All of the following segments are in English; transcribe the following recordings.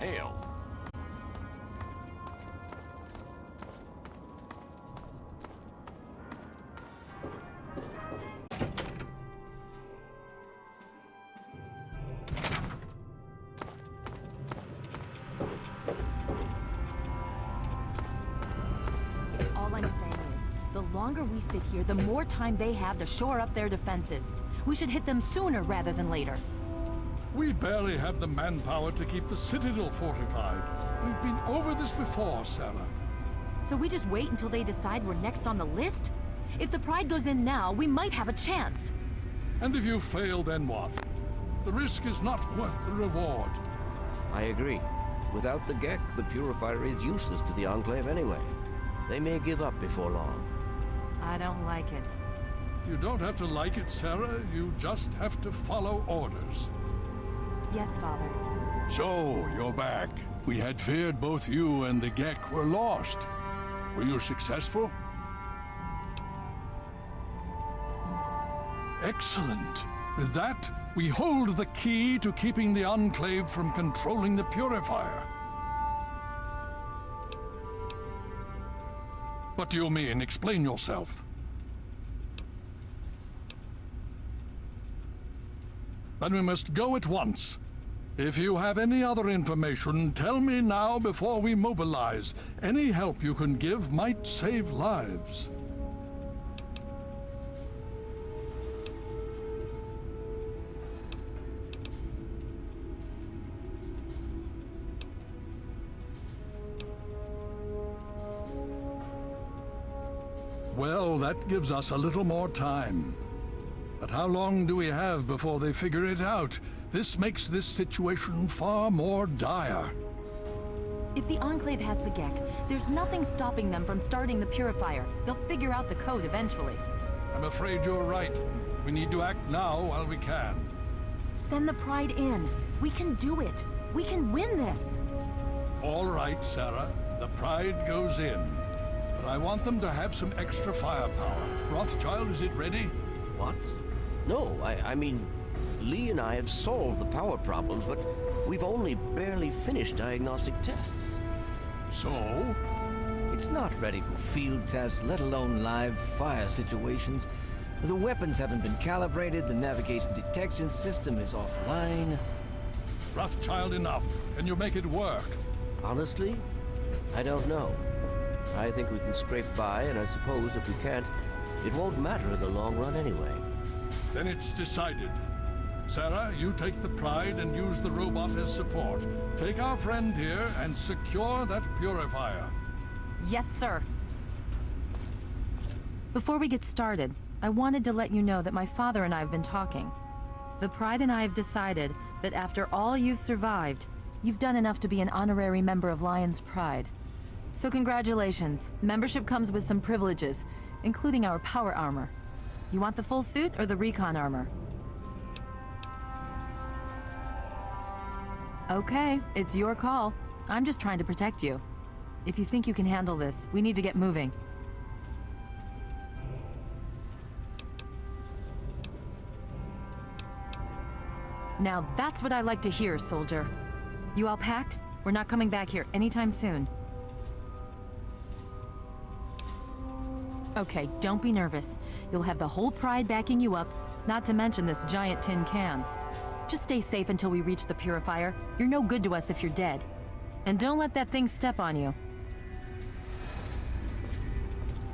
fail. All I'm saying is, the longer we sit here, the more time they have to shore up their defenses. We should hit them sooner rather than later. We barely have the manpower to keep the Citadel fortified. We've been over this before, Sarah. So we just wait until they decide we're next on the list? If the Pride goes in now, we might have a chance. And if you fail, then what? The risk is not worth the reward. I agree. Without the Gek, the Purifier is useless to the Enclave anyway. They may give up before long. I don't like it. You don't have to like it, Sarah. You just have to follow orders. Yes, Father. So, you're back. We had feared both you and the Gek were lost. Were you successful? Excellent. With that, we hold the key to keeping the Enclave from controlling the Purifier. What do you mean? Explain yourself. Then we must go at once. If you have any other information, tell me now before we mobilize. Any help you can give might save lives. Well, that gives us a little more time. But how long do we have before they figure it out? This makes this situation far more dire. If the Enclave has the Gek, there's nothing stopping them from starting the Purifier. They'll figure out the code eventually. I'm afraid you're right. We need to act now while we can. Send the Pride in. We can do it. We can win this. All right, Sarah. The Pride goes in. But I want them to have some extra firepower. Rothschild, is it ready? What? No, I mean, Lee and I have solved the power problems, but we've only barely finished diagnostic tests. So? It's not ready for field tests, let alone live fire situations. The weapons haven't been calibrated, the navigation detection system is offline. Rothschild, enough. Can you make it work? Honestly, I don't know. I think we can scrape by, and I suppose if we can't, it won't matter in the long run anyway. Then it's decided. Sarah, you take the Pride and use the robot as support. Take our friend here and secure that Purifier. Yes, sir. Before we get started, I wanted to let you know that my father and I have been talking. The Pride and I have decided that after all you've survived, you've done enough to be an honorary member of Lion's Pride. So congratulations. Membership comes with some privileges, including our power armor. You want the full suit or the recon armor? Okay, it's your call. I'm just trying to protect you. If you think you can handle this, we need to get moving. Now that's what I like to hear, soldier. You all packed? We're not coming back here anytime soon. Okay, don't be nervous. You'll have the whole Pride backing you up, not to mention this giant tin can. Just stay safe until we reach the Purifier. You're no good to us if you're dead. And don't let that thing step on you.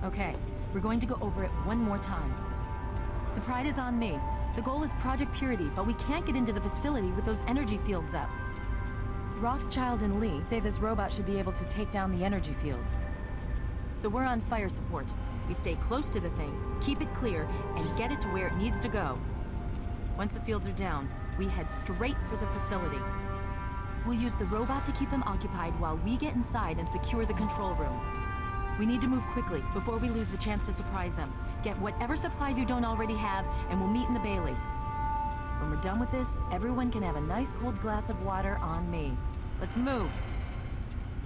Okay, we're going to go over it one more time. The Pride is on me. The goal is Project Purity, but we can't get into the facility with those energy fields up. Rothschild and Lee say this robot should be able to take down the energy fields. So we're on fire support. We stay close to the thing, keep it clear, and get it to where it needs to go. Once the fields are down, we head straight for the facility. We'll use the robot to keep them occupied while we get inside and secure the control room. We need to move quickly before we lose the chance to surprise them. Get whatever supplies you don't already have, and we'll meet in the Bailey. When we're done with this, everyone can have a nice cold glass of water on me. Let's move.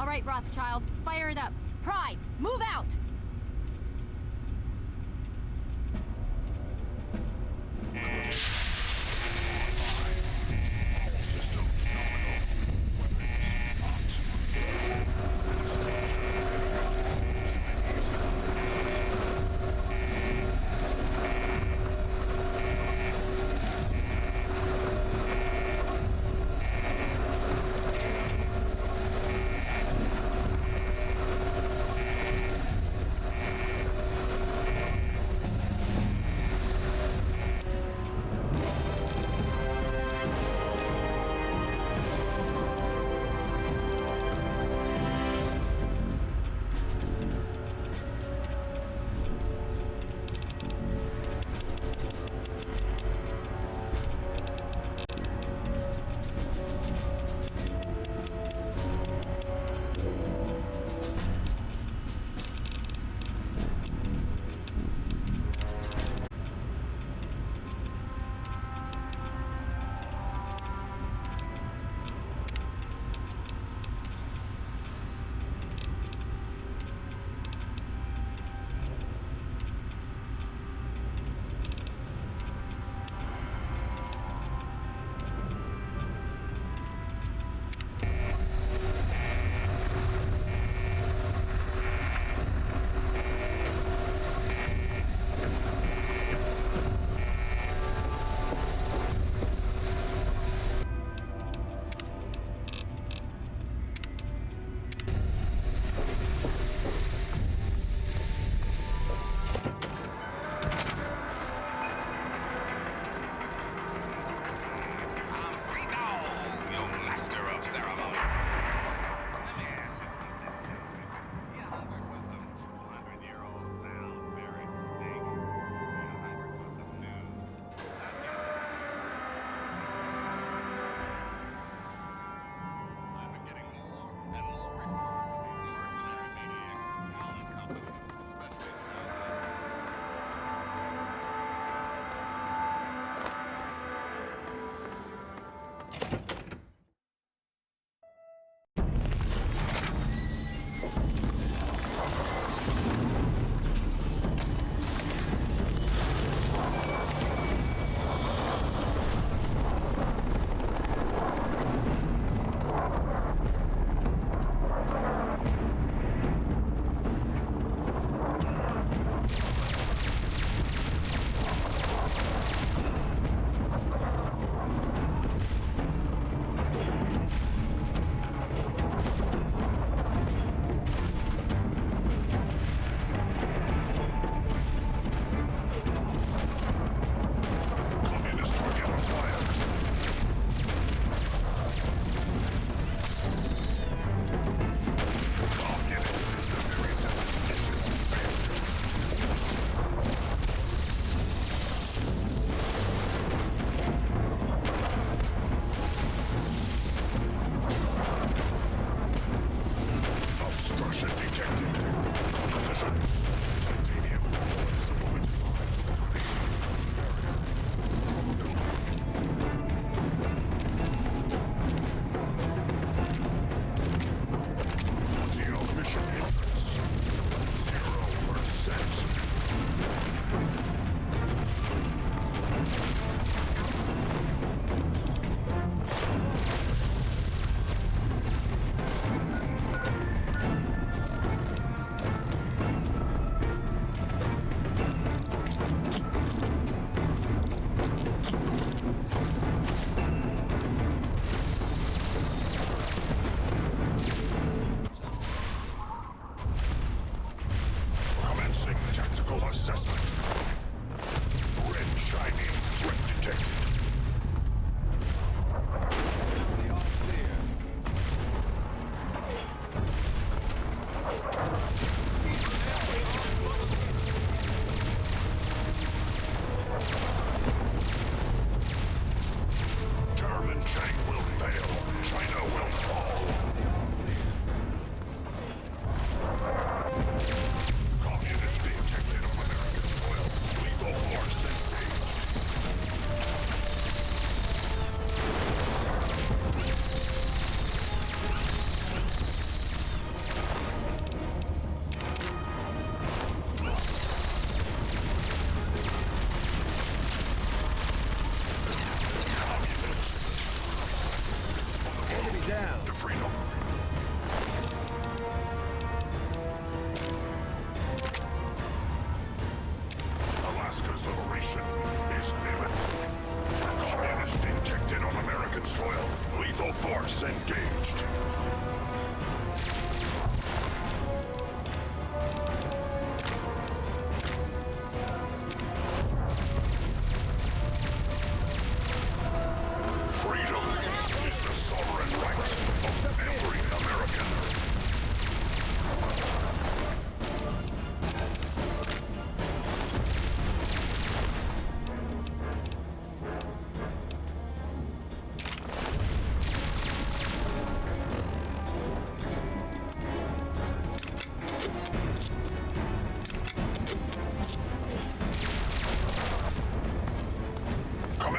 All right, Rothschild, fire it up. Pride, move out!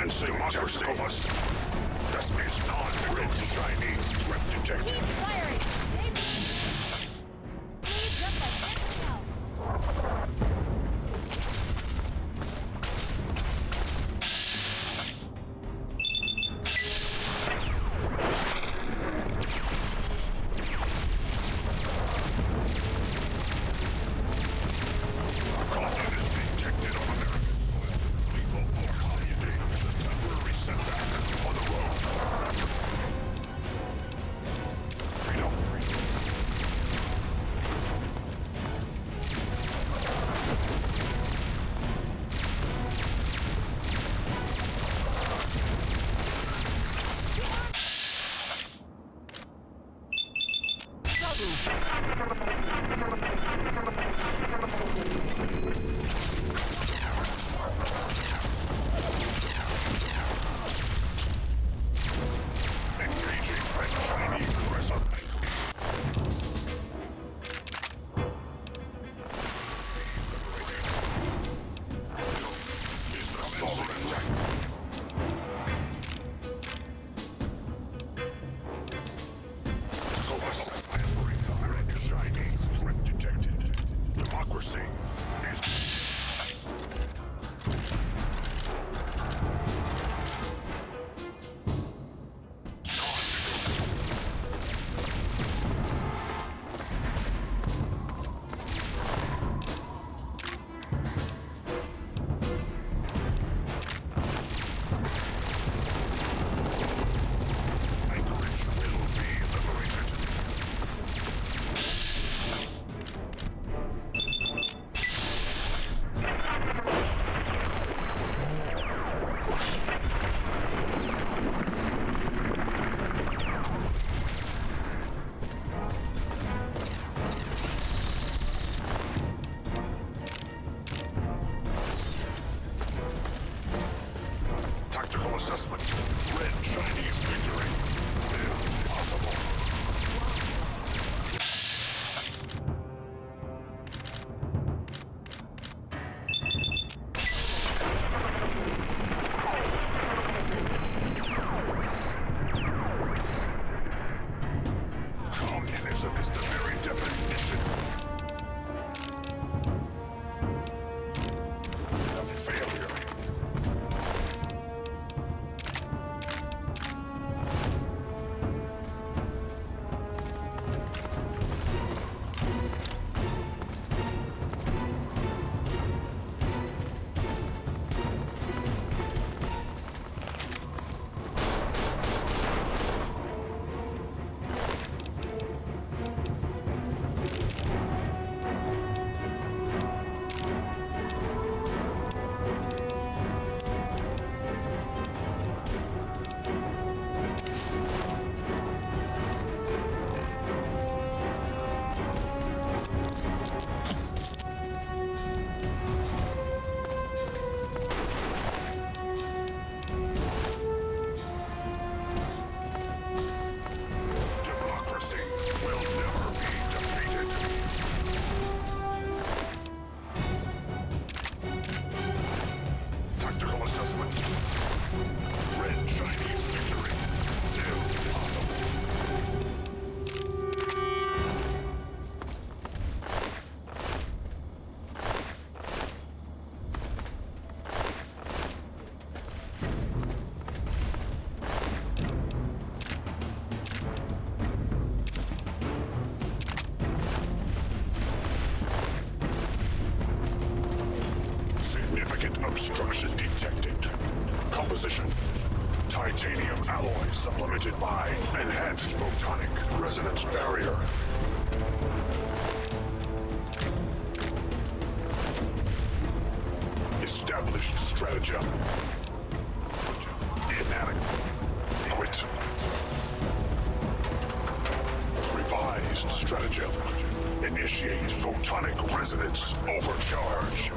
Commencing democracy. This means non-red Chinese threat detected. Keep firing! Just like anything else. Contact is detected on American soil. Lethal force holiday. Temporary setback on the road. Freedom. Engaging Red Chinese aggressor. Is the solar attack. Red Chinese threat detected. Democracy is Anchorage will be liberated. Tactical assessment. Red Chinese victory. If possible. Communism is the very definition of failure. Democracy will never be defeated. Tactical assessment. Red Chinese victory. If possible. Significant obstruction detected. Composition. Titanium alloy supplemented by enhanced photonic resonance barrier. Established stratagem. Inadequate. Revised stratagem. Initiate photonic resonance overcharge.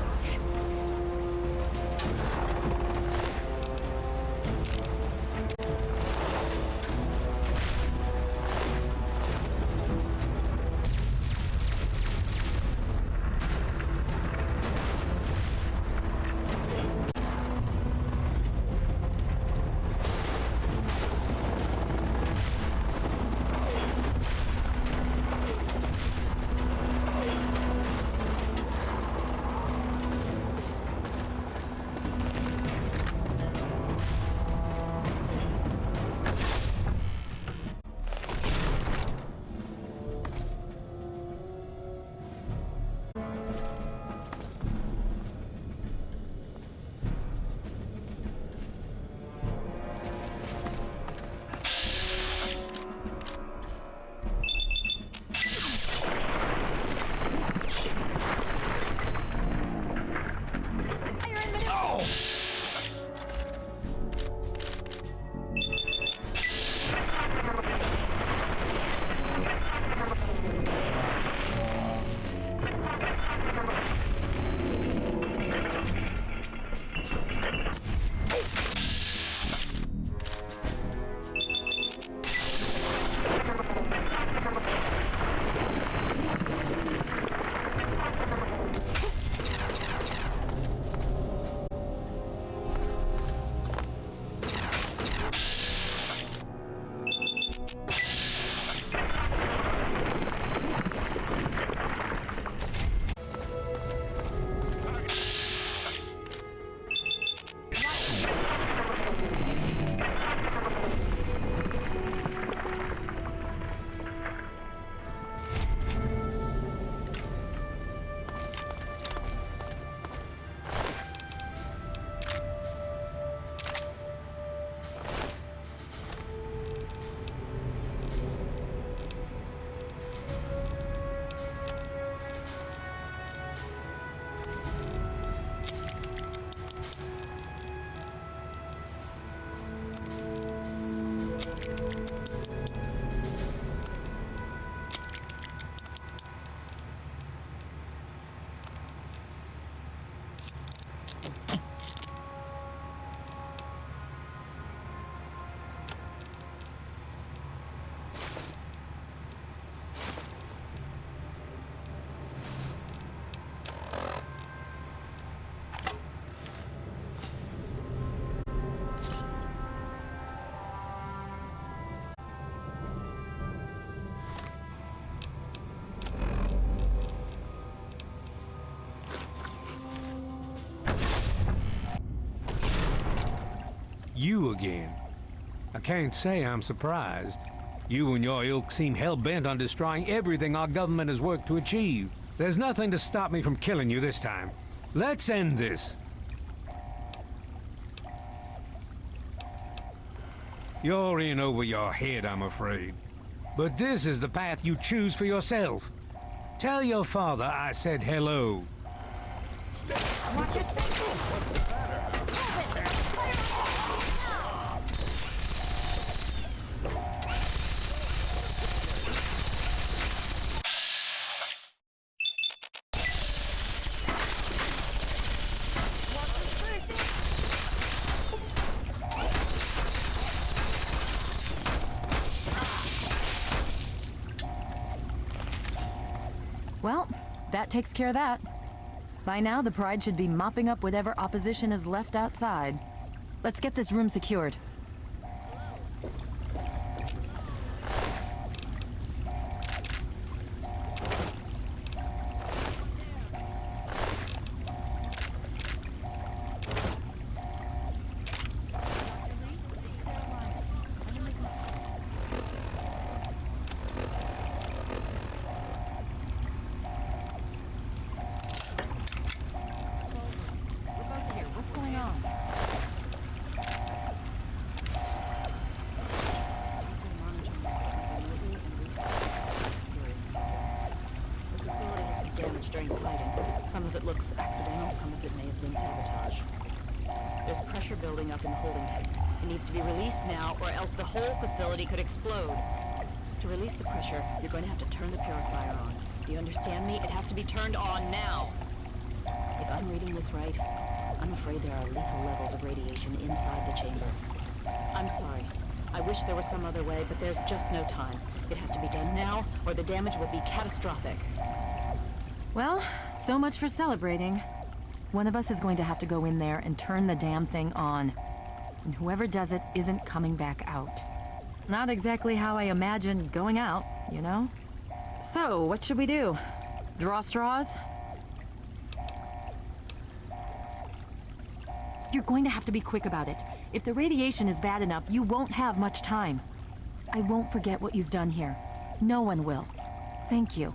You again. I can't say I'm surprised. You and your ilk seem hell-bent on destroying everything our government has worked to achieve. There's nothing to stop me from killing you this time. Let's end this. You're in over your head, I'm afraid. But this is the path you choose for yourself. Tell your father I said hello. Watch your step. Well, that takes care of that. By now, the Pride should be mopping up whatever opposition is left outside. Let's get this room secured. What's going on? The facility has been damaged during fighting. Some of it looks accidental, some of it may have been sabotage. There's pressure building up in the holding tank. It needs to be released now, or else the whole facility could explode. To release the pressure, you're going to have to turn the purifier on. Do you understand me? It has to be turned on now. If I'm reading this right, I'm afraid there are lethal levels of radiation inside the chamber. I'm sorry. I wish there was some other way, but there's just no time. It has to be done now, or the damage will be catastrophic. Well, so much for celebrating. One of us is going to have to go in there and turn the damn thing on. And whoever does it isn't coming back out. Not exactly how I imagined going out, you know? So, what should we do? Draw straws? You're going to have to be quick about it. If the radiation is bad enough, you won't have much time. I won't forget what you've done here. No one will. Thank you.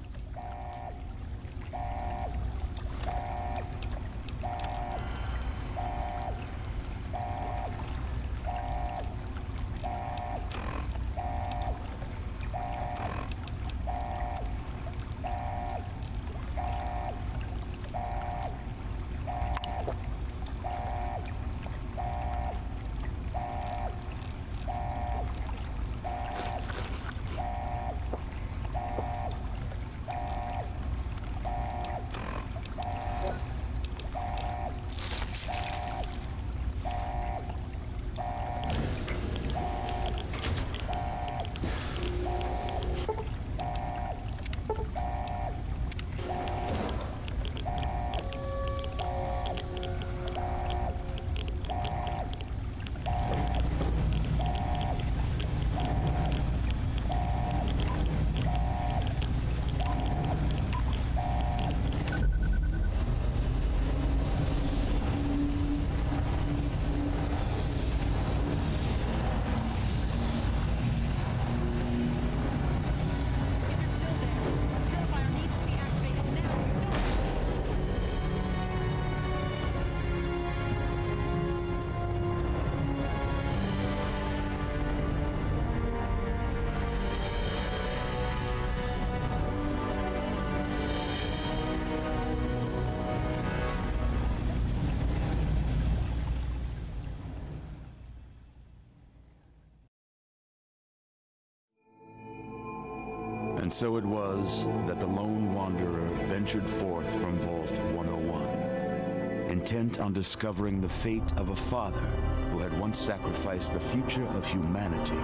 And so it was that the lone wanderer ventured forth from Vault 101, intent on discovering the fate of a father who had once sacrificed the future of humanity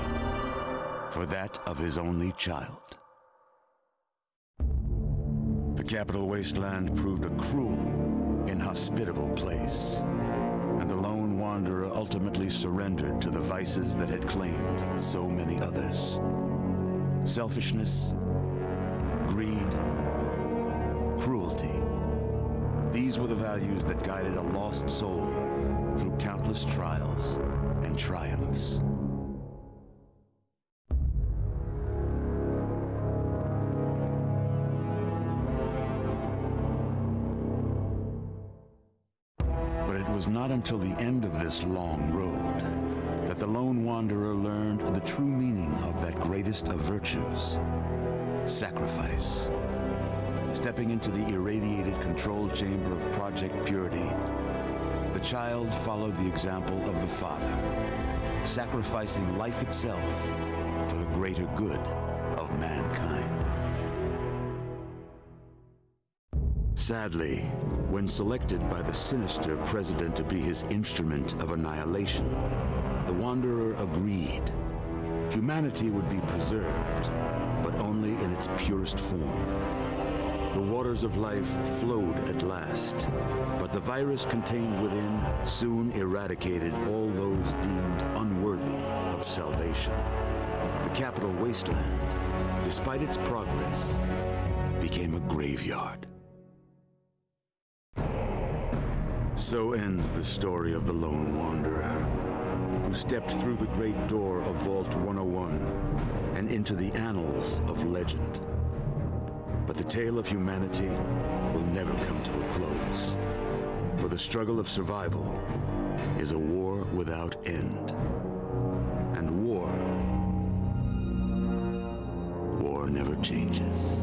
for that of his only child. The Capital Wasteland proved a cruel, inhospitable place, and the lone wanderer ultimately surrendered to the vices that had claimed so many others. Selfishness, greed, cruelty. These were the values that guided a lost soul through countless trials and triumphs. But it was not until the end of this long road that the lone wanderer learned the true meaning of that greatest of virtues, sacrifice. Stepping into the irradiated control chamber of Project Purity, the child followed the example of the father, sacrificing life itself for the greater good of mankind. Sadly, when selected by the sinister president to be his instrument of annihilation, the Wanderer agreed. Humanity would be preserved, but only in its purest form. The waters of life flowed at last, but the virus contained within soon eradicated all those deemed unworthy of salvation. The capital wasteland, despite its progress, became a graveyard. So ends the story of the Lone Wanderer, who stepped through the great door of Vault 101 and into the annals of legend. But the tale of humanity will never come to a close, for the struggle of survival is a war without end. And war never changes.